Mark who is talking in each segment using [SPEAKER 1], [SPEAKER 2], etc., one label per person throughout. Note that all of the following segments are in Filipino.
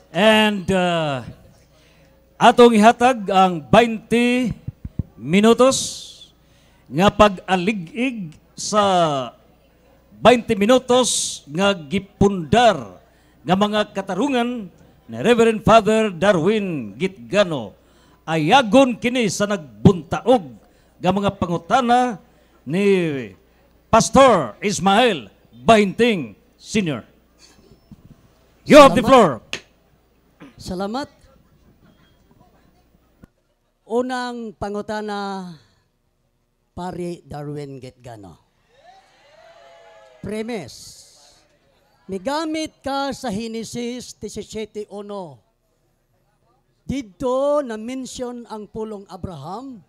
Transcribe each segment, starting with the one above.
[SPEAKER 1] And atong ihatag ang 20 minutos nga pag-alig-ig sa 20 minutos nga gipundar nga mga katarungan ni Reverend Father Darwin Gitgano. Ayagon kini sa nagbuntaog nga mga pangutana ni Pastor Ismael Bahinting Sr. You have the floor.
[SPEAKER 2] Salamat. Unang pangutana, Pari Darwin Gitgano. Premise. Migamit ka sa Henesis 17:1. Dito na-mention ang pulong Abraham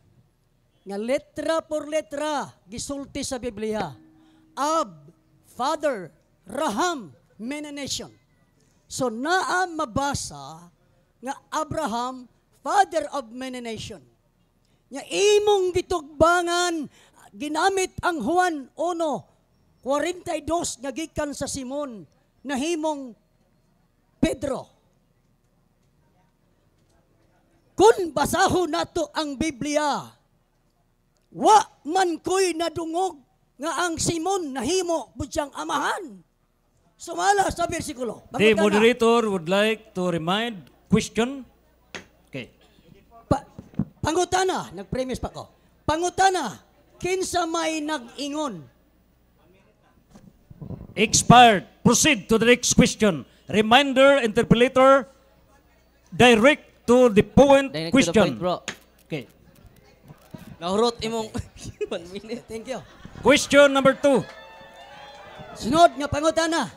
[SPEAKER 2] nga letra por letra gisulti sa Biblia. Ab, Father, Raham, many nation. So naa mabasa nga Abraham, father of many nation. Nga imong gitugbangan, ginamit ang Juan 1:42 nga gikan sa Simon, nahimong Pedro. Kung basahon nato ang Biblia, wa man ko'y nadungog nga ang Simon nahimo budyang amahan. Sumala sa bersikulo.
[SPEAKER 1] The moderator would like to remind question. Okay.
[SPEAKER 2] Pangutana, nag-premise pa ko. Pangutana, kinsa may nag-ingon?
[SPEAKER 1] Expired. Proceed to the next question. Reminder, interpolator, direct to the point
[SPEAKER 3] Direct
[SPEAKER 1] question.
[SPEAKER 3] to the point, bro.
[SPEAKER 1] Okay.
[SPEAKER 3] Nahurot imong 1 minute.
[SPEAKER 2] Thank you.
[SPEAKER 1] Question number 2.
[SPEAKER 2] Sunod nga pangutana.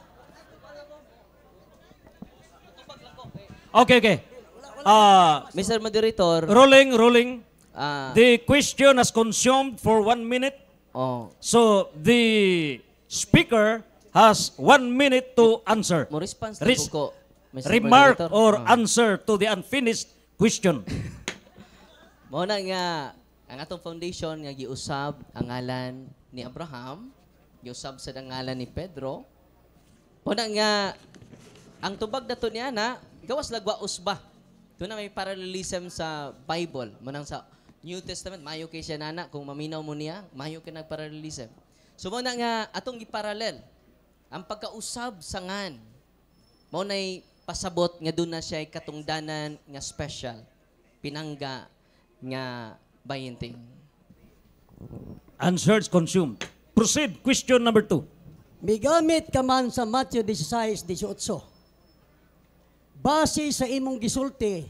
[SPEAKER 1] Okay.
[SPEAKER 3] Mr. Moderator,
[SPEAKER 1] Rolling.
[SPEAKER 3] ah,
[SPEAKER 1] The question has consumed for 1 minute.
[SPEAKER 3] oh,
[SPEAKER 1] So the speaker has 1 minute to answer.
[SPEAKER 3] mo response na
[SPEAKER 1] Res-
[SPEAKER 3] ko, Mr.
[SPEAKER 1] Remark
[SPEAKER 3] Moderator.
[SPEAKER 1] or answer to the unfinished question.
[SPEAKER 3] Mao na nga ang atong foundation nga giusab ang ngalan ni Abraham, giusab sa ngalan ni Pedro. Mao na nga ang tubag dato niya na gawas lagwa usba. Doon na may parallelism sa Bible. Manang sa New Testament, mayo kay siya nana. Kung maminaw mo niya, mayo ka nagparallelism. So mo na nga atong giparallel ang pagkausab sa ngan. Mao nay pasabot nga doon na siya katungdanan nga special. Pinangga nga bayinting.
[SPEAKER 1] Answers consumed. Proceed. Question number 2.
[SPEAKER 2] Migamit ka man sa Matthew 16:18. Base sa imong gisulti,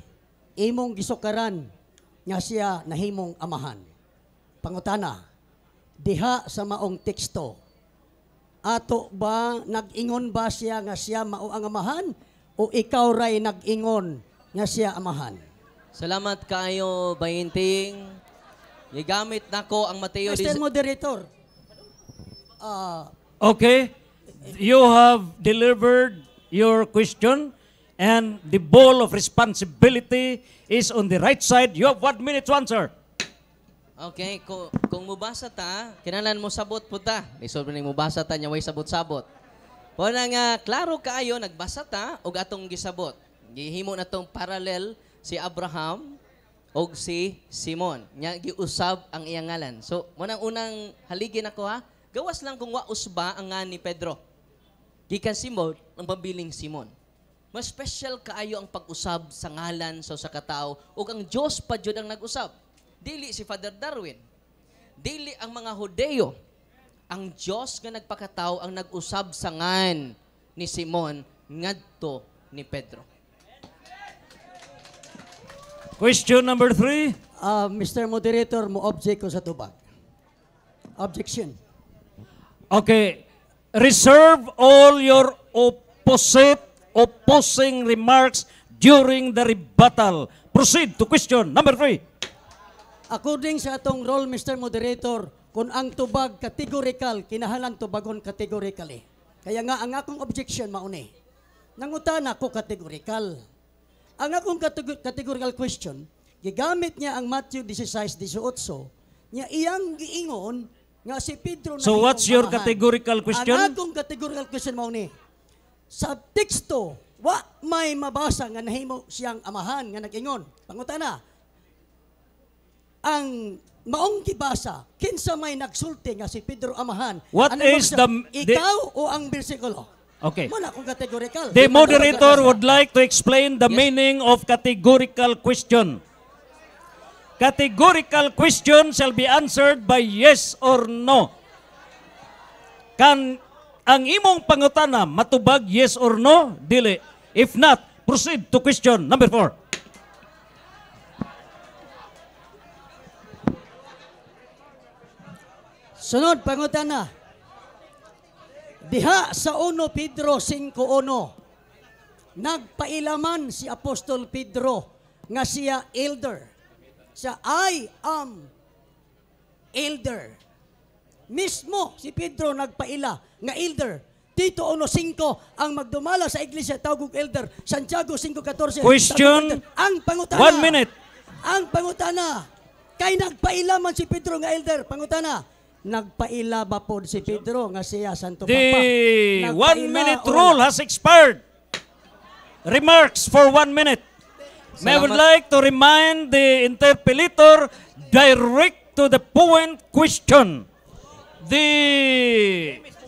[SPEAKER 2] imong gisukaran, nga siya nahimong amahan. Pangutana, diha sa maong teksto, ato ba, nag-ingon ba siya nga siya mao ang amahan, o ikaw ray nag-ingon nga siya amahan?
[SPEAKER 3] Salamat kayo, bayinting. Gigamit nako ang Mateo
[SPEAKER 2] Mr. Moderator,
[SPEAKER 1] Okay. You have delivered your question and the ball of responsibility is on the right side. You have 1 minute to answer.
[SPEAKER 3] Okay, kung mubasa ta, kinalan mo sabot po ta. Isolve ni mubasa ta, nya way sabot-sabot. Po na nga, klaro kaayo, nagbasa ta, og atong gisabot. Gihimo na tong parallel si Abraham og si Simon. Nya giusab ang iyang ngalan. So, munang unang haligin ako ha, gawas lang kung wa usba ang nga ni Pedro. Gikan Simon, ang pabiling Simon. Mas special kaayo ang pag-usab sa ngalan sa katao ug ang Dios pa jud ang nag-usab. Dili si Father Darwin. Dili ang mga Hudeo. Ang Dios nga nagpakatao ang nag-usab sa ngan ni Simon ngadto ni Pedro.
[SPEAKER 1] Question number 3.
[SPEAKER 2] Mr. Moderator, mo object ko sa tubag. Objection.
[SPEAKER 1] Okay. Reserve all your opposing remarks during the rebuttal. Proceed to question number 3.
[SPEAKER 2] According sa atong role, Mr. Moderator, kung ang tubag categorical, kinahanglan tubagon categorically. Kaya nga, ang akong objection mauni. Nangutan ako categorical. Ang akong categorical question, gigamit niya ang Matthew 16:18, niya iyang giingon nga si Pedro na
[SPEAKER 1] So what's your
[SPEAKER 2] amahan.
[SPEAKER 1] categorical question?
[SPEAKER 2] Ang akong categorical question mauni. Sa teksto, wa may mabasa nga nahimo siyang amahan nga nag-ingon. Pangutana, ang maong gibasa, kinsa may nagsulti nga si Pedro amahan?
[SPEAKER 1] What
[SPEAKER 2] Ano
[SPEAKER 1] is
[SPEAKER 2] ba siya?
[SPEAKER 1] the-
[SPEAKER 2] Ikaw o ang bersikulo?
[SPEAKER 1] Okay.
[SPEAKER 2] Muna kung categorical.
[SPEAKER 1] The
[SPEAKER 2] Di ba
[SPEAKER 1] moderator
[SPEAKER 2] talaga
[SPEAKER 1] would like to explain the
[SPEAKER 3] Yes.
[SPEAKER 1] meaning of categorical question. Categorical question shall be answered by yes or no. Kan ang imong pangutana matubag yes or no, dili. If not, proceed to question number 4.
[SPEAKER 2] Sunod, pangutana. Diha sa 1 Pedro 5:1, nagpailaman si Apostol Pedro nga siya elder. Siya, I am elder. Mismo si Pedro nagpaila nga elder. Tito 1:5 ang magdumala sa iglesia tawag elder. Santiago 5:14.
[SPEAKER 1] Question.
[SPEAKER 2] Ang pangutana.
[SPEAKER 1] 1 minute.
[SPEAKER 2] Ang pangutana. Kay nagpaila man si Pedro nga elder. Pangutana. Nagpaila ba po si Pedro nga siya Santo Papa?
[SPEAKER 1] The 1
[SPEAKER 2] Nagpaila
[SPEAKER 1] minute
[SPEAKER 2] o-
[SPEAKER 1] rule has expired. Remarks for 1 minute. May I would
[SPEAKER 3] Salamat.
[SPEAKER 1] like to remind the interpellator direct to the point question. The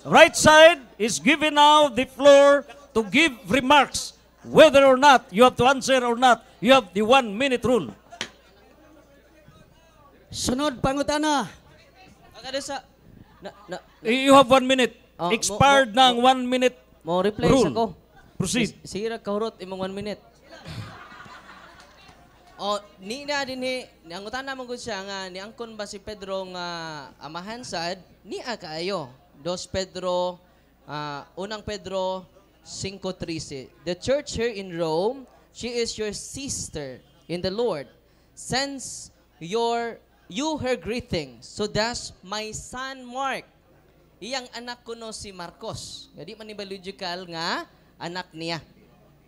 [SPEAKER 1] right side is giving now the floor to give remarks. Whether or not you have to answer or not, you have the 1 minute rule.
[SPEAKER 2] Sunod pangutana.
[SPEAKER 3] Kada sa
[SPEAKER 1] You have 1 minute.
[SPEAKER 3] Oh,
[SPEAKER 1] Expired ng 1 minute
[SPEAKER 3] mo replace
[SPEAKER 1] rule.
[SPEAKER 3] ako.
[SPEAKER 1] Proceed.
[SPEAKER 3] Sige ra kahurot imong 1 minute. O ni na dinhi ang utana man gud siya nga niangkon ba si Pedro nga amahan sad niya kaayo. 2 Pedro 1 Pedro 5:13. The church here in Rome, she is your sister in the Lord. Sends you her greetings. So that's my son Mark. Iyang anak ko no si Marcos. Nga di man ni biological nga anak niya.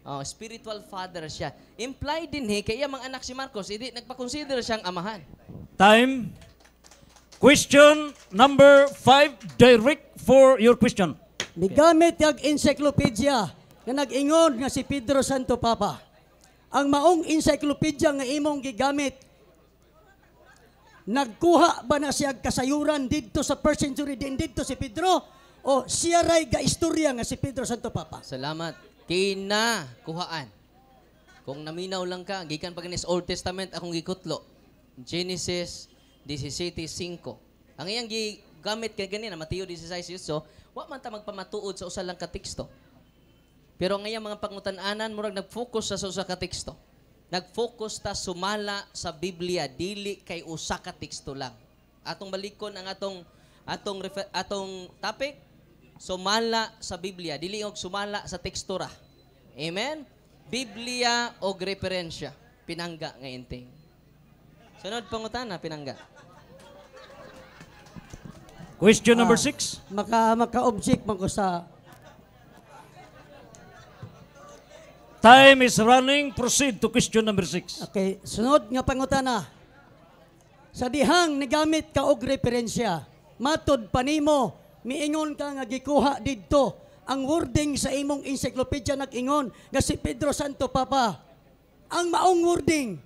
[SPEAKER 3] Oh, spiritual father siya. Implied din kay iya mga anak si Marcos, hindi nagpa-consider siyang amahan.
[SPEAKER 1] Time. Question number 5. Direct for your question.
[SPEAKER 2] Migamit yung encyclopedia nga nag-ingon nga si Pedro Santo Papa. Ang maong encyclopedia nga imong gigamit, nagkuha ba na siya kasayuran dito sa first century din dito si Pedro? O siya ray ga istorya nga si Pedro Santo Papa?
[SPEAKER 3] Salamat. Kinakuhaan. Kung naminaw lang ka, gikan pa ganis Old Testament akong gikutlo. Genesis 17:5. Ang iyang gigamit kay ganina Mateo 16:8, wa man ta magpamatuod sa usa lang ka teksto. Pero ang iyang mga pangutan-anan murag nag-focus sa usa ka teksto. Nag-focus ta sumala sa Biblia dili kay usa ka teksto lang. Atong balikon ang atong topic, sumala sa Biblia, dili og sumala sa teksto ra. Amen? Biblia og referensya. Pinangga nga inting. Sunod pangutana, pinangga.
[SPEAKER 1] Question number 6.
[SPEAKER 2] Maka-object man ko sa
[SPEAKER 1] Time is running. Proceed to question number 6.
[SPEAKER 2] okay, sunod nga pangutana. Sa dihang nigamit ka og referensya, matod panimo miingon ka nga gikuha didto ang wording sa imong encyclopedia nag-ingon nga si Pedro Santo Papa. Ang maong wording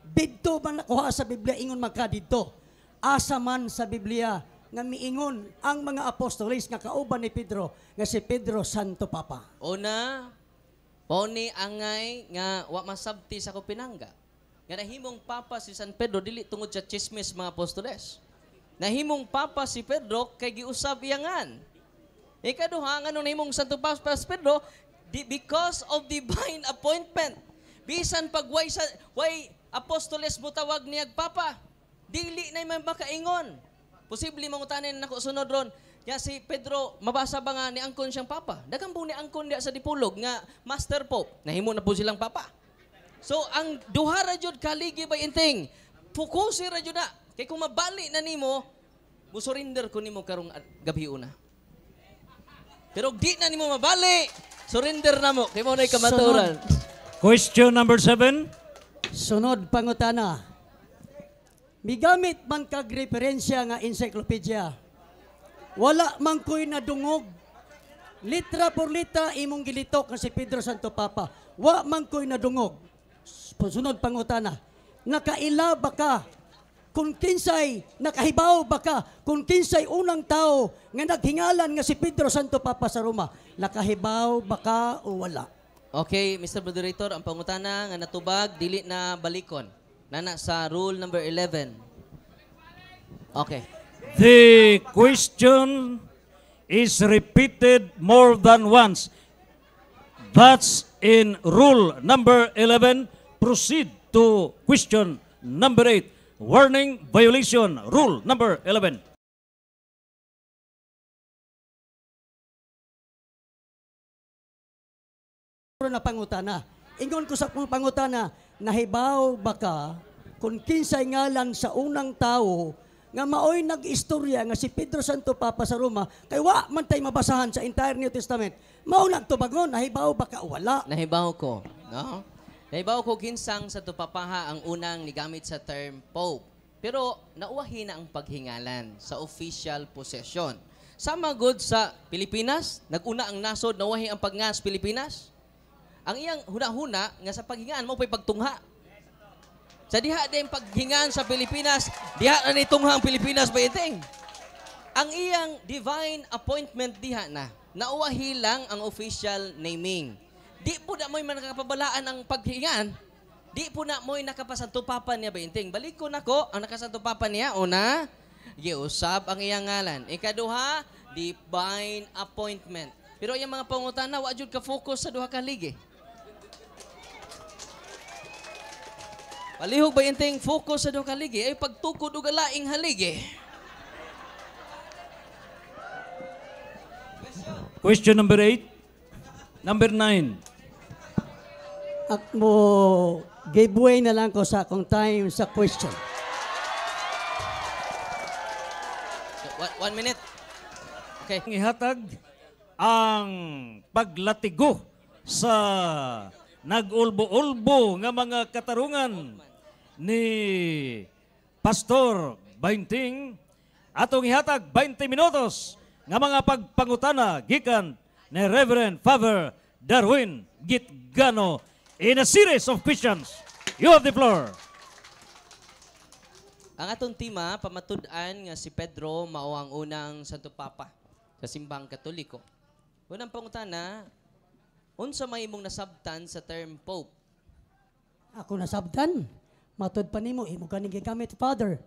[SPEAKER 2] didto man nakuha sa Biblia ingon magka didto. Asa man sa Biblia nga miingon ang mga apostoles nga kauban ni Pedro nga si Pedro Santo Papa.
[SPEAKER 3] Una, pauni angay nga wa masabti sa ko pinangga. Nga nahimong papa si San Pedro dili tungod sa chismis mga apostoles. Nahimong papa si Pedro kay giusab iyangan. Ikaduha nga nung nahimong Santo Papa si Pedro because of divine appointment. Bisan pag way apostoles mo tawag niyag papa, dili na man makaingon. Posible mangutanin nako sunod ron. Ya si Pedro mabasa ba nga ni angkon siyang papa? Daghang po ni angkon diya sa dipulog nga Master Pope. Nahimo na po silang papa. So ang duha ra jud kaligi ba inting. Fokusi ra jud na. Kay kung mabali na nimo, musurrender ko nimo karong gabi una. Pero di na nimo mabali, surrender na mo. Kay mo na kamaturan.
[SPEAKER 1] Question number 7.
[SPEAKER 2] Sunod pangutana. Migamit man kag referensya nga encyclopedia. Wala man ko'y nadungog litra por litra imong gilitok nga si Pedro Santo Papa. Wa man ko'y nadungog. Sunod pangutana. Nakaila ba ka? Kung kinsay nakahibaw ba ka? Kung kinsay unang tao nga naghingalan nga si Pedro Santo Papa sa Roma, nakahibaw ba ka o wala?
[SPEAKER 3] Okay, Mr. Moderator, ang pangutana nga natubag, dili na balikon. Nana sa rule number 11. Okay.
[SPEAKER 1] The question is repeated more than once. That's in rule number 11. Proceed to question number 8. Warning violation. Rule number 11.
[SPEAKER 2] Na pangutana. Ingon ko sa pangutana, nahibaw ba ka kung kinsay ngalan sa unang tao nga maoy nag-istorya nga si Pedro Santo Papa sa Roma, kay wa man tay mabasahan sa entire New Testament. Mao nagtubagon, nahibaw ba ka o wala?
[SPEAKER 3] Nahibaw ko. No? Nahibaw ko kinsang sa tupapaha ang unang nigamit sa term Pope. Pero nauwahi na ang paghingalan sa official possession. Sama good sa Pilipinas, naguna ang nasod, nauwahi ang pagngas Pilipinas. Ang iyang huna-huna nga sa paghingaan mo pa'y pagtungha. Sa diha din paghingaan sa Pilipinas, diha na ni tungha ang Pilipinas ba iting? Ang iyang divine appointment diha na, nauwahi lang ang official naming. Di po na mo'y nakapabalaan ang paghingaan, di po na mo'y nakapasantupapan niya ba iting? Balik ko na ko, ang nakasantupapan niya, una, giusab ang iyang ngalan. Ikaduha, divine appointment. Pero yung mga pangutana, wa jud ka focus sa duha ka ligi. Palihog ba yung ting focus sa duha ka ligi? Ay pagtukod o galaing haligi.
[SPEAKER 1] Question number 8. Number 9.
[SPEAKER 2] At mo giveaway na lang ko sa akong time sa question.
[SPEAKER 3] One minute. Okay.
[SPEAKER 1] Ihatag ang paglatigo sa nag-ulbo-ulbo nga mga katarungan ni Pastor Bainting atong ihatag 20 minutos nga mga pagpangutana gikan ni Reverend Father Darwin Gitgano in a series of questions. You have the floor.
[SPEAKER 3] Ang atong tema, pamatud-an nga si Pedro mao ang unang Santo Papa sa simbang Katoliko. Unang pangutana, unsa may imong nasabtan sa term Pope?
[SPEAKER 2] Ako nasabtan. Matod pa nimo, imo gani gigamit Father.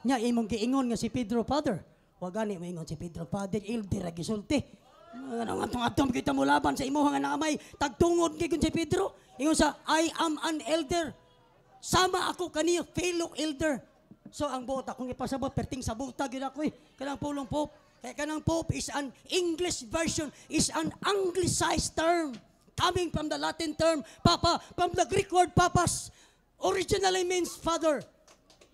[SPEAKER 2] Nya imong giingon nga si Pedro Father. Wa gani moingon si Pedro Father, ildi ra gisulti. Ano nga atong kita mo laban sa imo nga naamay tagtungod kay kun si Pedro. Ingon sa I am an elder. Sama ako kaniya fellow elder. So ang buot akong ipasabot perting sa buta gyud ako kanang pulong Pope. Kaya kanang Pope is an English version, is an anglicized term. Coming from the Latin term, Papa, from the Greek word papas, originally means father.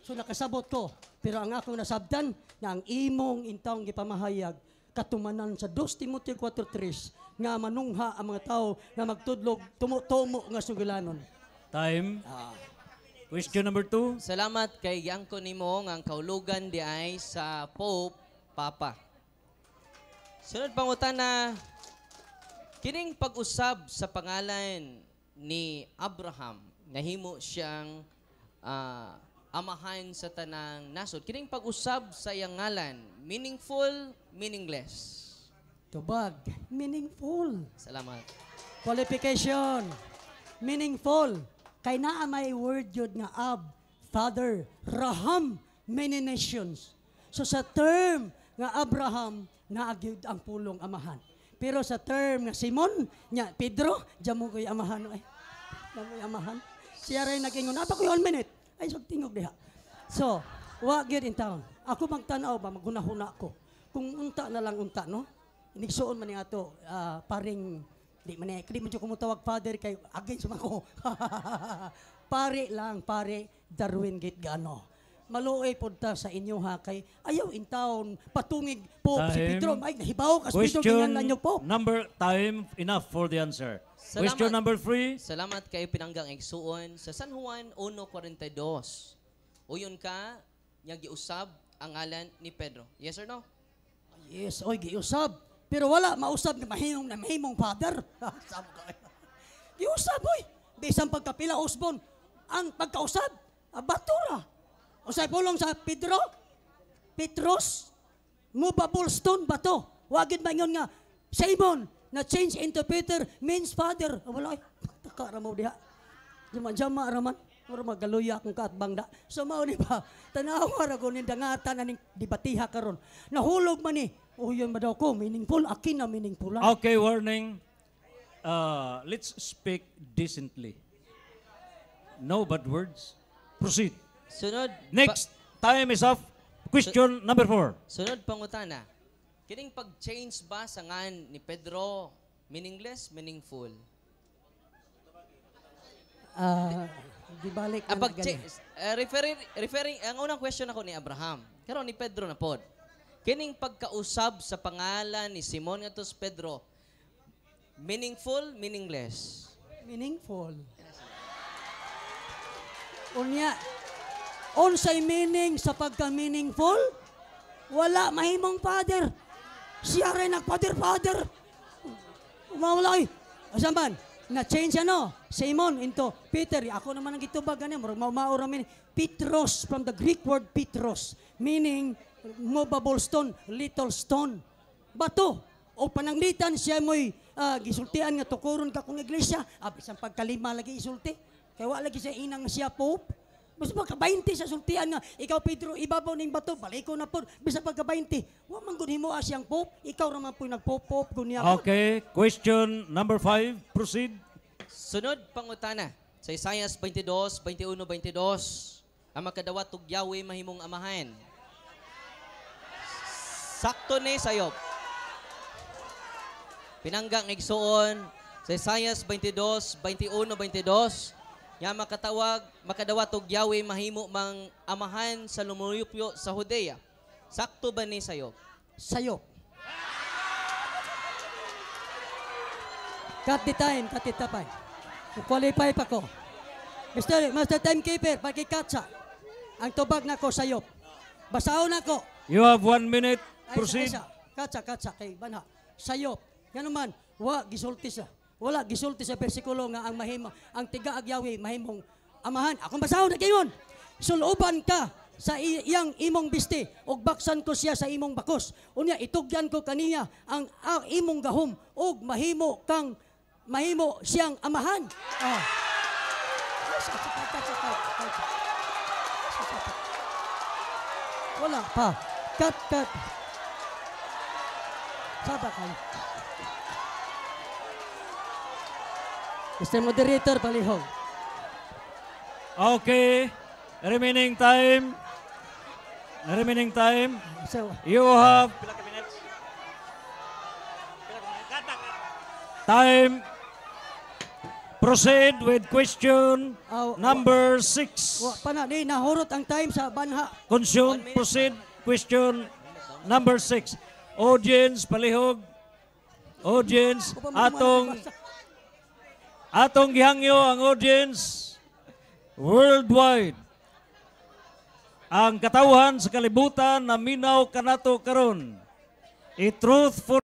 [SPEAKER 2] So nakasabot ko. Pero ang akong nasabdan, na ang imong intawong gipamahayag, katumanan sa 2 Timoteo 4:3, nga manungha ang mga tao na magtudlog, tumo-tumo nga sugulanon.
[SPEAKER 1] Time. Question number 2.
[SPEAKER 3] Salamat kay giangko nimo nga ang kaulugan di ay sa Pope Papa. Sunod pangutana, kining pag-usab sa pangalan ni Abraham, nahimo siyang amahan sa tanang nasod. Kining pag-usab sa iyang ngalan, meaningful, meaningless?
[SPEAKER 2] Tubag, meaningful.
[SPEAKER 3] Salamat.
[SPEAKER 2] Qualification, meaningful. Kay naa may word yun nga Ab, Father, Raham, many nations. So sa term nga Abraham, naagyud ang pulong amahan. Pero sa term nga Simon, nya Pedro, diyan mo ko'y amahan. Ay, diyan mo'y amahan. Siya rin nag-ingon, apa ko 1 minute? Ay, tingog diha. So, wa gyud in town. Ako magtanaw ba, maghuna-huna ko. Kung unta na lang unta, no? Inigsuon man nga to, paring, di man mo kumutawag father kay against ko. Pare lang, pare Darwin Gitgano. Maluoy pod ta sa inyo ha kay ayaw in town patungig po si Pedro. Ay, nahibaw kas Pedro kinahanglan nyo po.
[SPEAKER 1] Number, time, enough for the answer. Question number 3.
[SPEAKER 3] Salamat kay pinanggang igsuon sa San Juan 1:42. Uyon ka, nya giusab ang ngalan ni Pedro. Yes or no?
[SPEAKER 2] Yes, oy giusab. Pero wala, mausab na mahimong father. Sama ka. Iusab, boy. Bisang pagkapila, usbon. Ang pagkausab, batura. Usay pulong sa Petros, movable stone, bato. Wagid ba yun nga, Simon, na change into Peter means father. Wala, takara mo diha. Jama raman. Mura magaluya akong kaatbang da. So mao ni ba, tanawa ra ko ni dangatan aning dibatiha karon. Nahulog man ni. Oh, yun ba daw ko, meaningful, akin na meaningful.
[SPEAKER 1] Okay, warning. Let's speak decently. No bad words. Proceed.
[SPEAKER 3] Sunod.
[SPEAKER 1] Next, time is up. Question number 4.
[SPEAKER 3] Sunod pangutana. Kining pag-change ba sa ngan ni Pedro meaningless, meaningful?
[SPEAKER 2] Di balik na
[SPEAKER 3] referring, ang unang question ako ni Abraham. Karon ni Pedro na pod. Kining pagkausab sa pangalan ni Simon ngatos Pedro, meaningful, meaningless?
[SPEAKER 2] Meaningful. Unya, unsay meaning sa pagka-meaningful? Wala mahimong father. Siya rin nag-father. Umawalay. Asamban, na-change Simon into Peter. Ako naman ang gitubag ganyan. Maura meaning. Petros, from the Greek word Petros, meaning movable stone, little stone. Bato. O pananglitan siya mo'y gisultian nga tukuron ka kung iglesia. Bisang pagkalima lagi isulti. Kaya wala lagi siya inang siya pope. Mas pagka-20 sa sultian nga, ikaw Pedro, ibabaw ning bato, baliko na po. Bisa pagka-20, wa man gud himo siyang pope, ikaw raman po nagpop-pop gunya.
[SPEAKER 1] Okay, question number 5. Proceed.
[SPEAKER 3] Sunod pangutana. Sa Isaiah 22, 21, 22, ang makadawat og Yahweh mahimong amahan. Sakto ni sayop. Pinanggang igsuon sa Isaiah 22, 21, 22, nga makadawat og Yahweh mahimo mang amahan sa lumulupyo sa Judea. Sakto ba ni sayop?
[SPEAKER 2] Sayop. Cut the time. Qualify pa ko. Master Timekeeper, pakikatsa. Ang tubag na ko sayop. Basahon na ko.
[SPEAKER 1] You have 1 minute. Proceed.
[SPEAKER 2] Katsa. Kay banha. Sayop. Yan naman, gisulti siya. Wala gisulti sa bersikulo nga ang tigaag Yahweh mahimong amahan. Akong basahon na kayon. Suluban ka sa iyang imong bisti ug baksan ko siya sa imong bakos. Unya itugyan ko kaniya ang imong gahom ug mahimo siyang amahan. Wala pa. Cut. Sada kayo. Mr. Moderator, palihog.
[SPEAKER 1] Okay. Remaining time.
[SPEAKER 2] So,
[SPEAKER 1] You have time. Proceed with question number 6.
[SPEAKER 2] Di nahurot ang time sa banha.
[SPEAKER 1] Proceed. Question number 6. Audience, palihog. Audience, atong gihangyo ang audience worldwide. Ang katawhan sa kalibutan na minaw kanato karon. A truth for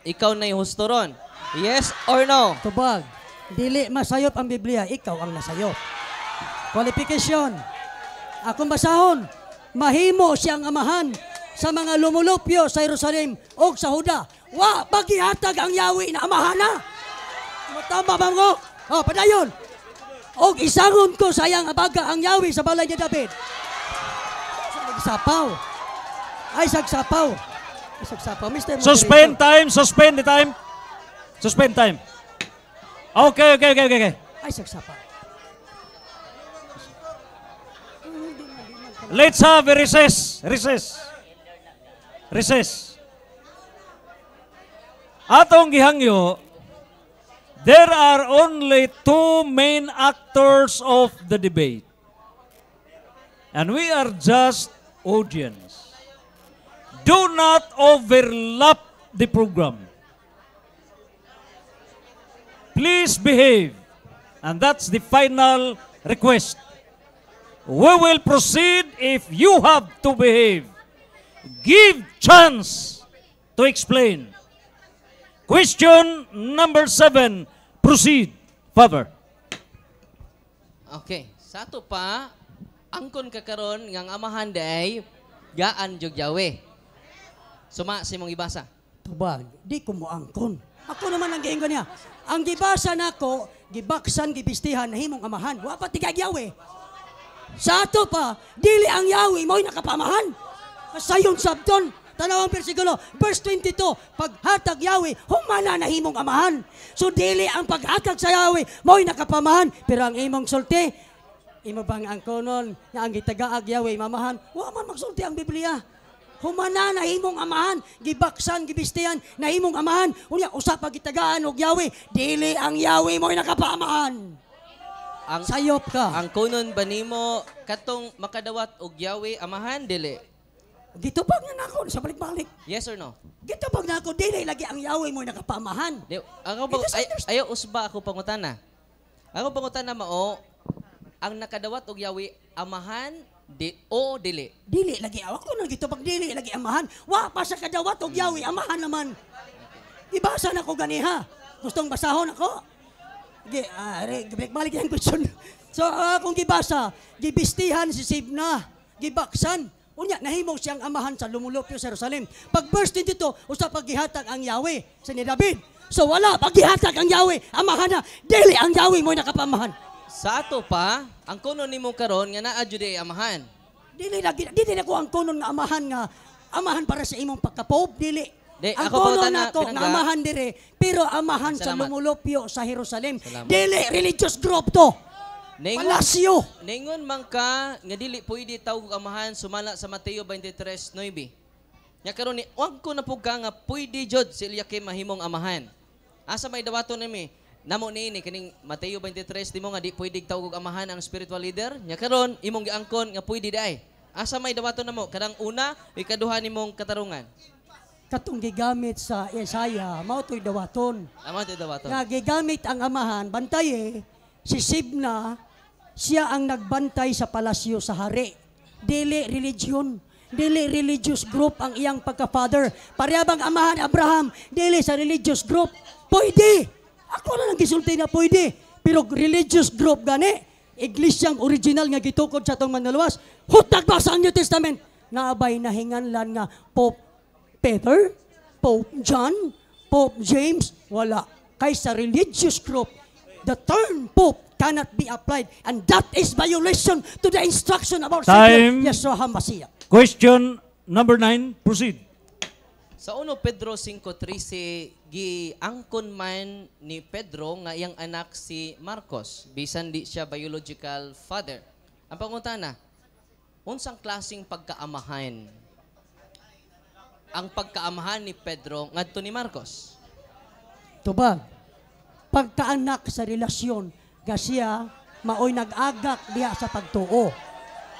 [SPEAKER 3] Ikaw na yung husto ron. Yes or no?
[SPEAKER 2] Tubag. Dili masayop ang Biblia, ikaw ang nasayop. Qualification. Akong basahon, mahimo siyang amahan sa mga lumulupyo sa Jerusalem o sa Huda. Wa pagihatag ang Yahweh na amahan na. Matama ba mo? Padayon. O isangon ko sa iyang abaga ang Yahweh sa balay ni David. Sagsapaw. Mr.
[SPEAKER 1] Suspend the time. Okay.
[SPEAKER 2] Ay, sagsapaw.
[SPEAKER 1] Let's have a recess. Atong gihangyo, there are only 2 main actors of the debate. And we are just audience. Do not overlap the program. Please behave. And that's the final request. We will proceed if you have to behave. Give chance to explain. Question number 7. Proceed, Father.
[SPEAKER 3] Okay. Sa ato pa, angkon kakaron ngang amahan day gaan jud Yahweh. Suma si mong ibasa.
[SPEAKER 2] Tubag, di ko mo angkon. Ako naman ang giingon niya. Ang gibasa nako, gibaksan, gibistihan, nahimong amahan. Wa pa tigag Yahweh. Sa ato pa, dili ang Yahweh mo'y nakapamahan. Sayon sabton, tanawang persikulo, verse 22, paghatag Yahweh, humana nahimong amahan. So dili ang paghatag sa Yahweh mo'y nakapamahan. Pero ang imong sulti, imo bang angkonon nga ang gitagaag Yahweh mamahan? Wa man magsulti ang Biblia. Humana na himong amahan, gibaksan, gibistihan, na himong amahan. Unya, usap pag gitagaan og Yahweh, dili ang Yahweh mo'y nakapamahan. Sayop ka.
[SPEAKER 3] Ang kunon ba nimo katong makadawat og Yahweh amahan dili?
[SPEAKER 2] Gitupag na nako sa balik-balik.
[SPEAKER 3] Yes or no?
[SPEAKER 2] Gitupag na ako, dili lagi ang Yahweh mo'y nakapamahan.
[SPEAKER 3] Di, ako ba, ayo usba ako pangutana. Ako pangutana mao ang nakadawat og Yahweh amahan o dili?
[SPEAKER 2] Dili lagi ako nang gitupag dili lagi amahan. Wa pa sa kadawat og Yahweh amahan naman. Ibasa na ko ganiha. Gustong basahon ako? Balik yung question. So, kung gibasa, gibistihan si Sibna, gibaksan, unya, nahimong siyang amahan sa lumulupyo sa Jerusalem. Pag verse 22, usa paggihatag ang Yahweh sa ni David. So, wala, paggihatag ang Yahweh, amahan na, dili ang Yahweh mo'y nakapamahan.
[SPEAKER 3] Sa ato pa, ang kuno nimo karon nga naa jud ay amahan.
[SPEAKER 2] Dili na ko ang kunon nga amahan para sa imong pagka-pope, dili. Ang
[SPEAKER 3] ako
[SPEAKER 2] kunon
[SPEAKER 3] pangutana,
[SPEAKER 2] nako nga amahan dire, pero amahan sa
[SPEAKER 3] Salamat.
[SPEAKER 2] lumulupyo sa Jerusalem.
[SPEAKER 3] Salamat.
[SPEAKER 2] Dili religious group to.
[SPEAKER 3] Ningon,
[SPEAKER 2] Palasyo.
[SPEAKER 3] ningon man ka nga dili pwede tawag og amahan sumala sa Mateo 23:9. Nya karon ni wag ko na pug ka nga pwede jud si Eliakim mahimong amahan. Asa may dawaton nimi? Namo niini kining Mateo 23 di mo nga di pwede tawag og amahan ang spiritual leader. Nya karon imong giangkon nga pwede daay. Asa may dawaton namo? Kadang una, ikaduha nimong katarungan.
[SPEAKER 2] Katong gigamit sa Isaiah, mao to'y dawaton.
[SPEAKER 3] Amo ti dawaton.
[SPEAKER 2] Nga gigamit ang amahan, bantaye, si Sibna, siya ang nagbantay sa palasyo sa hari. Dili religion, dili religious group ang iyang pagka-father. Parehab ang amahan Abraham, dili sa religious group. Pwede. Ako na lang gisulti na pwede. Pero religious group gani, iglesyang original nga gitukod sa atong manluwas. Hutag ba sa New Testament? Naabay na hinganlan nga Pope Peter, Pope John, Pope James, wala. Kaysa religious group, the term Pope cannot be applied. And that is violation to the instruction of our
[SPEAKER 1] Time.
[SPEAKER 2] Savior, Yeshua HaMashiach.
[SPEAKER 1] Question number 9. Proceed.
[SPEAKER 3] Sa 1 Pedro 5:13 giangkon man ni Pedro nga iyang anak si Marcos bisan di siya biological father. Ang pangutana, unsang klaseng pagkaamahan ang pagkaamahan ni Pedro ngadto ni Marcos?
[SPEAKER 2] Tubag, pagkaanak sa relasyon, gasya, maoy nag-agak diha sa pagtuo.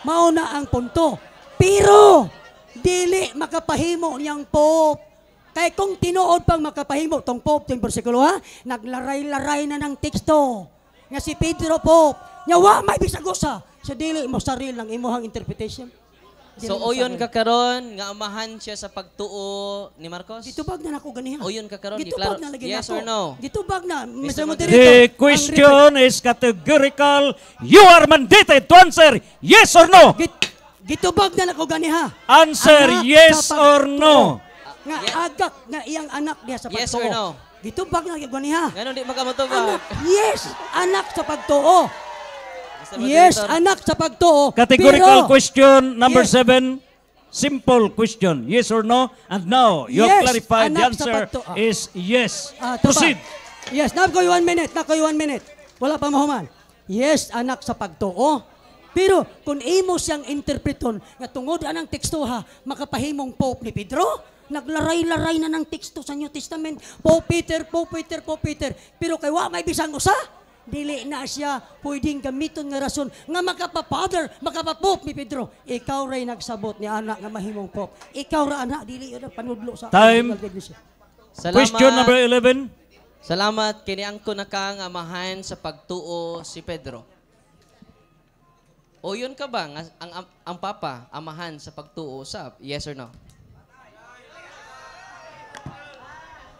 [SPEAKER 2] Mao na ang punto. Pero, dili makapahimo niyang Pope. Kaya kung tinuod pang makapahimo tong Pope, yung versikulo ha, naglaray-laray na ng teksto. Nga si Pedro Pope, nyawa may bisagosa. Sa dili mo saril ng imuhang interpretation. Dili
[SPEAKER 3] So
[SPEAKER 2] mo
[SPEAKER 3] oyon
[SPEAKER 2] saril.
[SPEAKER 3] ka karon nga amahan siya sa pagtuo ni Marcos?
[SPEAKER 2] Gitubag na nako ganiha.
[SPEAKER 3] Oyon ka karon
[SPEAKER 2] Gitubag na lagi
[SPEAKER 3] yes
[SPEAKER 2] nako.
[SPEAKER 3] or no?
[SPEAKER 2] Gitubag na. Mr.
[SPEAKER 3] Mr.
[SPEAKER 2] Moderator.
[SPEAKER 1] The question is categorical. You are mandated to answer yes or no.
[SPEAKER 2] Gitubag na nako ganiha.
[SPEAKER 1] Answer
[SPEAKER 2] Anak
[SPEAKER 1] yes
[SPEAKER 2] sa
[SPEAKER 1] or
[SPEAKER 2] pagtuo.
[SPEAKER 1] no.
[SPEAKER 2] Nga agak nga iyang anak diha sa pagtuo.
[SPEAKER 3] Yes or no?
[SPEAKER 2] Gitubag na ganiha.
[SPEAKER 3] Ganon di makamutubag.
[SPEAKER 2] Anak, yes, anak sa pagtuo.
[SPEAKER 3] Mr.
[SPEAKER 2] Yes,
[SPEAKER 3] Moderator.
[SPEAKER 2] anak sa pagtuo.
[SPEAKER 1] Categorical
[SPEAKER 2] pero,
[SPEAKER 1] question number
[SPEAKER 2] Yes.
[SPEAKER 1] 7. Simple question. Yes or no. And now, you
[SPEAKER 2] Yes,
[SPEAKER 1] have clarified the
[SPEAKER 2] anak sa
[SPEAKER 1] answer
[SPEAKER 2] pagtuo.
[SPEAKER 1] is yes.
[SPEAKER 2] tubag.
[SPEAKER 1] Proceed.
[SPEAKER 2] Yes, nakoy 1 minute, nakoy 1 minute. Wala pa mahuman. Yes, anak sa pagtuo. Pero kung imo siyang interpreton nga tungod anang teksto ha, makapahimong Pope ni Pedro, naglaray-laray na ng teksto sa New Testament. Pope Peter, Pope Peter, Pope Peter. Pero kay wa may bisang usa, dili na siya pwedeng gamiton nga rason nga makapa-father, makapa-pope ni Pedro. Ikaw ray nagsabot ni anak nga mahimong Pope. Ikaw ra anak, dili yun ang panudlo sa
[SPEAKER 1] Time.
[SPEAKER 2] legal iglesia.
[SPEAKER 1] Question number 11.
[SPEAKER 3] Salamat kini angko na kang amahan sa pagtuo si Pedro. O yun ka ba nga ang papa amahan sa pagtuo sa yes or no?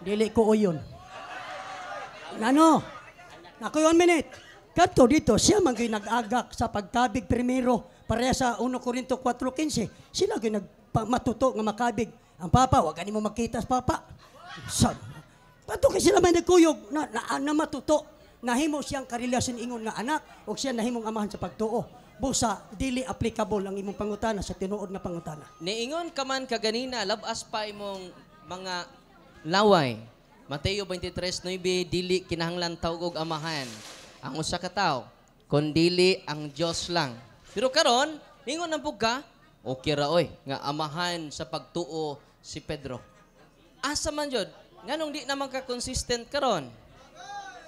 [SPEAKER 2] Dili ko o yun. Ano? Ako 1 minute. Kadto dito, siya man gyud nag-agak sa pagkabig primero pareha sa 1 Corinto 4:15. Sila gyud nagmatuto nga makabig. Ang papa, wag ani mo makita sa papa. Pato kay sila may nagkuyog na matuto. Nahimo siyang karelasyon ingon nga anak o siya nahimong amahan sa pagtuo. Busa, dili applicable ang imong pangutana sa tinuod nga pangutana.
[SPEAKER 3] Niingon ka man kaganina, labas pa imong mga laway. Mateo 23:9, dili kinahanglan tawag og amahan ang usa ka tawo, kun dili ang Dios lang. Pero karon, ningon ang pugka, okay ra oy, nga amahan sa pagtuo si Pedro. Asa man jud, nganong di naman ka consistent karon?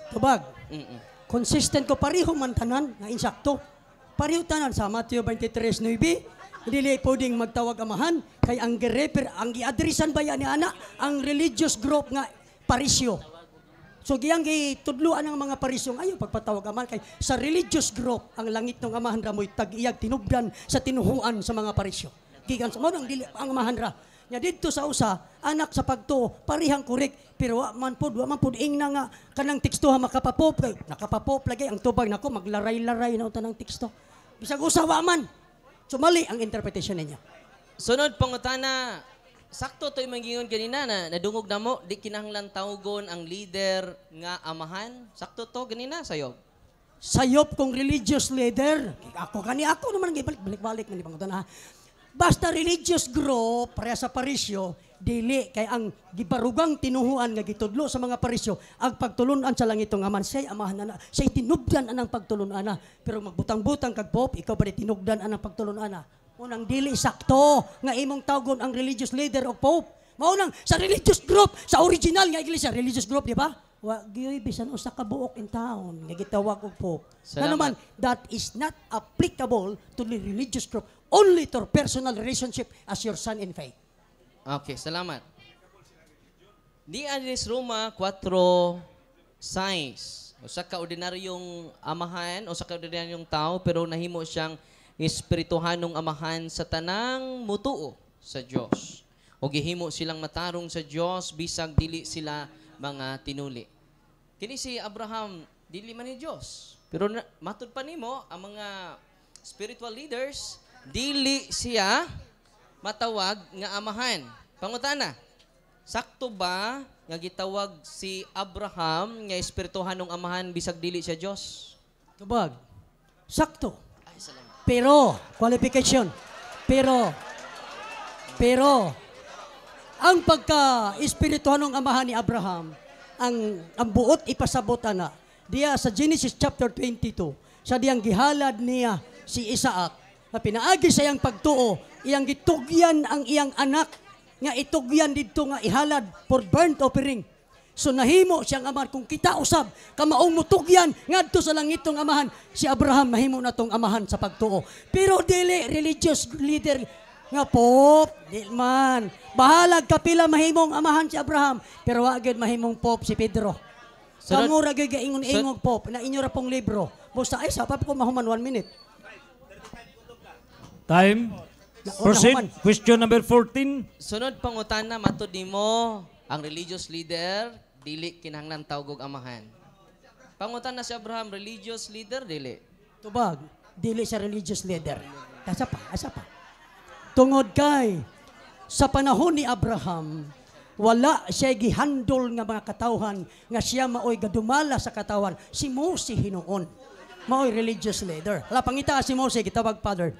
[SPEAKER 2] Tubag. Consistent ko pareho man tanan nga insakto. Pareho tanan sa Mateo 23:9. Dili pwedeng magtawag amahan kay ang gireper ang giadresan ba yan ni ana ang religious group nga parisyo. So giyang gitudluan ng mga parisyo ayo pagpatawag amahan kay sa religious group ang langit ng amahan ra mo'y tag-iyag tinubdan sa tinuhuan sa mga parisyo. Gikan sa mo nang dili ang amahan ra. Nya didto sa usa anak sa pagtuo parihang korek pero wa man pud ingna nga kanang teksto ha makapapop kay nakapapop lagi ang tubag nako maglaray-laray na utan ng teksto. Bisag usa wa man. So mali ang interpretation ninyo.
[SPEAKER 3] Sunod pangutana, sakto to yung mangingon ganina na nadungog na mo, di kinahanglan tawgon ang leader nga amahan. Sakto to ganina sayo.
[SPEAKER 2] Sayop kong religious leader. Ako naman balik-balik man pangutana. Basta religious group pareha sa parisyo, dili kay ang gibarugang tinuhuan nga gitudlo sa mga parisyo ang pagtulunan sa langitong aman say amahan ana say tinubdan anang pagtulunan ana pero magbutang-butang kag pop ikaw ba tinubdan anang pagtulunan ana unang dili sakto nga imong tawgon ang religious leader o pope mao nang sa religious group sa original nga iglesia religious group di ba wa gyud bisan usa ka buok in town nga gitawag og pope naman that is not applicable to the religious group only to personal relationship as your son in faith.
[SPEAKER 3] Okay, salamat. Di anis Roma 4:6. Usa ka ordinaryong amahan, usa ka ordinaryong tao pero nahimo siyang espirituhanong amahan sa tanang mutuo sa Dios. O gihimo silang matarong sa Dios bisag dili sila mga tinuli. Kini si Abraham dili man ni Dios. Pero matud pa nimo ang mga spiritual leaders dili siya matawag nga amahan. Pangutana, sakto ba nga gitawag si Abraham nga espirituhanong amahan bisag dili siya Dios?
[SPEAKER 2] Tubag. Sakto.
[SPEAKER 3] Ay, salamat.
[SPEAKER 2] Pero, qualification. Pero, ang pagka-espirituhanong amahan ni Abraham, ang buot ipasabot na, diya sa Genesis chapter 22, sa diyang gihalad niya si Isaac, na pinaagi sa iyang pagtuo, iyang gitugyan ang iyang anak, nga itugyan dito nga ihalad for burnt offering. So nahimo siyang amahan. Kung kita usab, kamaong mutugyan, ngadto sa langitong amahan, si Abraham nahimo na tong amahan sa pagtuo. Pero dili, religious leader, nga pop, di man. Bahalag kapila mahimong amahan si Abraham, pero wagid mahimong pop si Pedro. Kamura gyud ingon pop, na inyo ra pong libro. Busta ay sa ko mahuman 1 minute.
[SPEAKER 1] Time. Proceed. Question number 14.
[SPEAKER 3] Sunod pangutana matud nimo ang religious leader dili kinahanglan tawag og amahan. Pangutana si Abraham religious leader dili.
[SPEAKER 2] Tubag, dili sa religious leader. Asa pa. Tungod kay sa panahon ni Abraham wala siya gihandol nga mga katawhan nga siya maoy gadumala sa katawhan si Moses hinuon. Maoy religious leader. Hala pangita si Moses gitawag father.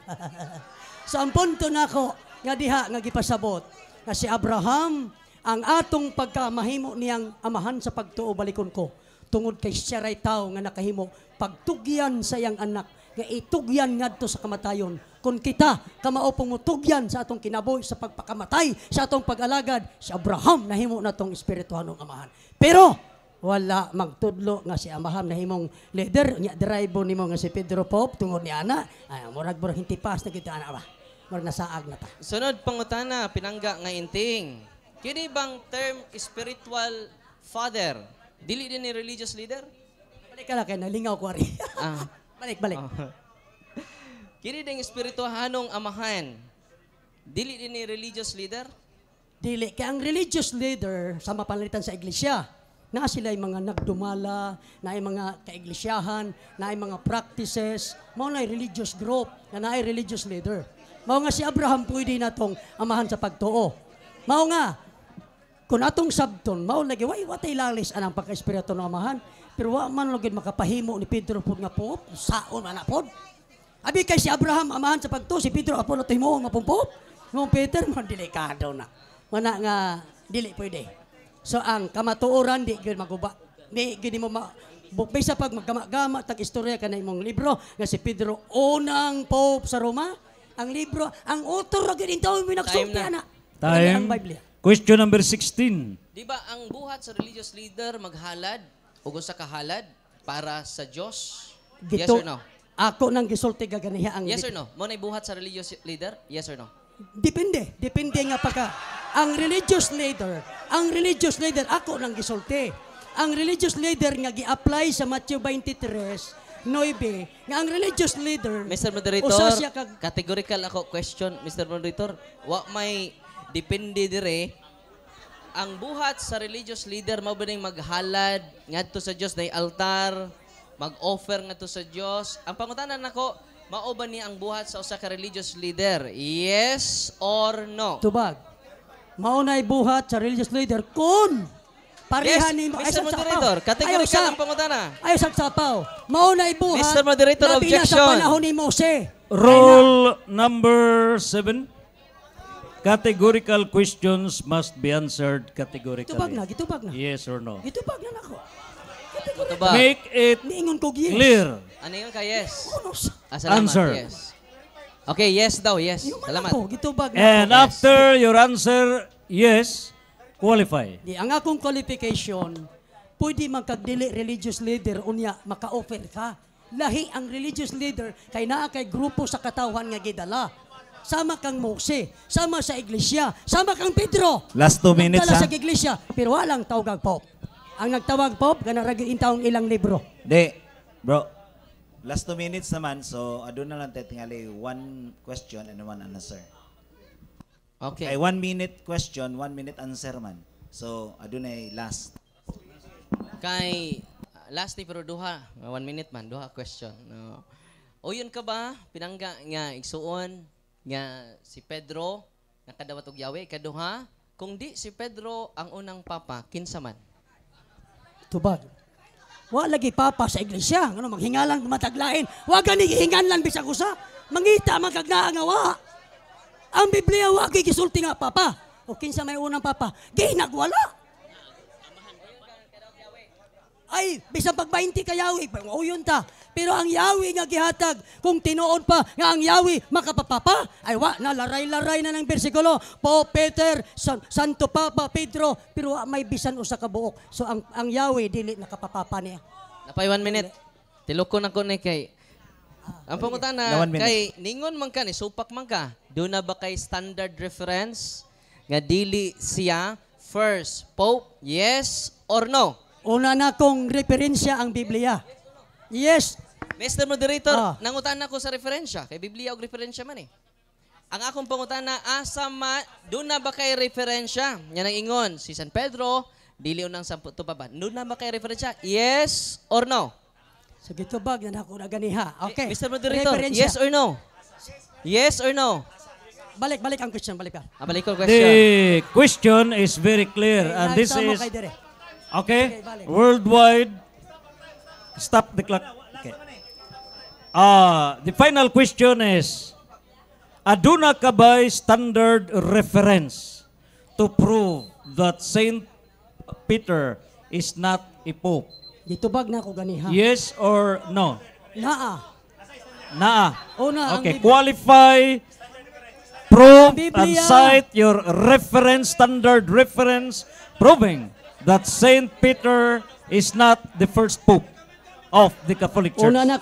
[SPEAKER 2] So ang punto nako nga diha nga gipasabot nga si Abraham ang atong pagkamahimo niyang amahan sa pagtuo balikon ko tungod kay siya ray tawo nga nakahimo pagtugyan sa iyang anak nga itugyan ngadto sa kamatayon kun kita kamao pumutugyan sa atong kinabuhi sa pagpakamatay sa atong pag-alagad si Abraham nahimo na tong espirituhanong amahan pero wala magtudlo nga si Abraham nahimong leader nya drive nimo nga si Pedro Pope tungod ni ana ay murag hintipas na kita ana ba murag nasaag na ta.
[SPEAKER 3] Sunod pangutana pinangga nga inting. Kini bang term spiritual father, dili din ni religious leader?
[SPEAKER 2] Balik ka lang kay nalingaw ko ari.
[SPEAKER 3] Ah.
[SPEAKER 2] Balik.
[SPEAKER 3] Kini ding espirituhanong amahan, dili din ni religious leader?
[SPEAKER 2] Dili kay ang religious leader sa mapanalitan sa iglesia. Na sila yung mga nagdumala, na yung mga kaiglesiyahan, na yung mga practices, mao na religious group, na religious leader. Mao nga si Abraham pwede na tong amahan sa pagtuo. Mao nga, kung atong sabton, mao lagi, watay lalis anang pagka-espiritu ng amahan, pero wa man lagi makapahimo ni Pedro po nga po, saon man na po. Abi kay si Abraham amahan sa pagtuo, si Pedro apo na timo mapumpop. Mao Peter, man delikado na. Wana nga, dili pwede. So ang kamatuoran di gyud maguba. Di gyud mo bisa pag magkama-gama tag istorya kanay imong libro nga si Pedro unang pope sa Roma. Ang libro, ang author ra gyud intaw mo nagsulti ana. Ang Biblia.
[SPEAKER 1] Question number 16.
[SPEAKER 3] Di ba ang buhat sa religious leader maghalad o sa kahalad para sa Diyos? Yes or no?
[SPEAKER 2] Ako nang gisulti gaganiha ang
[SPEAKER 3] Yes or no? Mo nay buhat sa religious leader? Yes or no?
[SPEAKER 2] Depende nga pagka ang religious leader ako nang gisulti. Ang religious leader nga gi-apply sa Matthew 23:9 nga ang religious leader
[SPEAKER 3] Mr. Moderator,
[SPEAKER 2] usa siya
[SPEAKER 3] categorical ako question, Mr. Moderator. Wa may depende dire. Ang buhat sa religious leader mao ba ning maghalad ngadto sa Dios nay altar, mag-offer ngadto sa Dios. Ang pangutanan nako, mao ba ni ang buhat sa usa ka religious leader? Yes or no?
[SPEAKER 2] tubag. Maunay buhat sa religious leader kun pareha
[SPEAKER 3] Yes,
[SPEAKER 2] ni
[SPEAKER 3] Mr. Moderator, categorical ang pangutana.
[SPEAKER 2] Ay sagsapaw. Maunay buhat.
[SPEAKER 3] Mr. Moderator,
[SPEAKER 2] labi na
[SPEAKER 3] objection.
[SPEAKER 2] sa panahon ni Mose.
[SPEAKER 1] Rule number 7. Categorical questions must be answered categorically.
[SPEAKER 2] Gitubag na.
[SPEAKER 1] Yes or no?
[SPEAKER 2] Gitubag na nako.
[SPEAKER 3] Ito ba?
[SPEAKER 1] Make it
[SPEAKER 2] Niingon ko yes.
[SPEAKER 1] clear.
[SPEAKER 3] Ano yun ka? Yes.
[SPEAKER 2] Unos.
[SPEAKER 3] Salamat.
[SPEAKER 1] Answer.
[SPEAKER 3] Yes. Okay, yes daw. Yes.
[SPEAKER 2] Yung
[SPEAKER 3] Salamat.
[SPEAKER 2] ako, gitubag na
[SPEAKER 1] And
[SPEAKER 2] ako.
[SPEAKER 1] after your answer, yes, qualify.
[SPEAKER 2] Di, ang akong qualification, pwede magkagdili religious leader unya maka-offer ka. Lahi ang religious leader kay naa kay grupo sa katawan nga gidala. Sama kang Mose, sama sa iglesia, sama kang Pedro.
[SPEAKER 4] Last 2 minutes,
[SPEAKER 2] Nagdala
[SPEAKER 4] ha?
[SPEAKER 2] sa iglesia, pero walang tawag Pope. Ang nagtawag Pope, ganaragin taong ilang libro.
[SPEAKER 4] Di, bro. Last 2 minutes naman, so adun na lang tingali 1 question and 1 answer.
[SPEAKER 3] Okay.
[SPEAKER 4] Kay 1 minute question, 1 minute answer man. So adun ay last.
[SPEAKER 3] Kay last ni pero duha, 1 minute man, duha question. No. O yun ka ba pinangga nga igsuon nga si Pedro nakadawat og Yahweh kaduha kung di si Pedro ang unang papa kinsa man?
[SPEAKER 2] Tubag. Wa lagi papa sa iglesia, ngano maghingalan mataglain. Wa gani gihinganlan bisag usa. Mangita man kag naa nga wa. Ang Biblia wa kay gisulti nga papa. O kinsa may unang papa? Ginagwala. Ay, bisan pag 20 ka Yahweh, o yun ta. Pero ang Yahweh nga gihatag, kung tinuod pa nga ang Yahweh makapapapa, ay wa, nalaray-laray na ng bersikulo. Pope Peter, Santo Papa Pedro, pero wa may bisan usa ka buok. So ang Yahweh dili nakapapapa niya.
[SPEAKER 3] Napay 1 minute. Tilokon ako ni kay ang pangutana
[SPEAKER 4] Na 1 minute.
[SPEAKER 3] kay ningon man ka ni supak man ka. Do na ba kay standard reference nga dili siya first pope? Yes or no?
[SPEAKER 2] Una na kong referensya ang Biblia. Yes.
[SPEAKER 3] Mr. Moderator,
[SPEAKER 2] Ah.
[SPEAKER 3] nangutan ko sa referensya. Kay Biblia og referensya man eh. Ang akong pangutana, asa doon na ba kay referensya? Yan ang ingon, si San Pedro, dili unang samputo pa ba? Doon na ba kay referensya? Yes or no?
[SPEAKER 2] So gitubag na ako na ganiha. Okay.
[SPEAKER 3] Mr. Moderator,
[SPEAKER 2] Referensya.
[SPEAKER 3] yes or no? Yes or no?
[SPEAKER 2] Balik ang question, balik ka.
[SPEAKER 3] Balik ko question.
[SPEAKER 1] The question is very clear, and this
[SPEAKER 2] Nagsama
[SPEAKER 1] is
[SPEAKER 2] kay dire.
[SPEAKER 1] okay.
[SPEAKER 2] Okay, balik.
[SPEAKER 1] Worldwide. Stop the clock. Okay. The final question is: aduna ka ba'y standard reference to prove that Saint Peter is not a pope?
[SPEAKER 2] Gitubag na ako ganiha.
[SPEAKER 1] Yes or no?
[SPEAKER 2] Naa.
[SPEAKER 1] Naa.
[SPEAKER 2] Una, ang
[SPEAKER 1] Okay,
[SPEAKER 2] Biblia.
[SPEAKER 1] qualify, prove,
[SPEAKER 2] Ang
[SPEAKER 1] and
[SPEAKER 2] Biblia.
[SPEAKER 1] cite your reference, standard reference, proving that Saint Peter is not the first pope of the Catholic Church.
[SPEAKER 2] Una na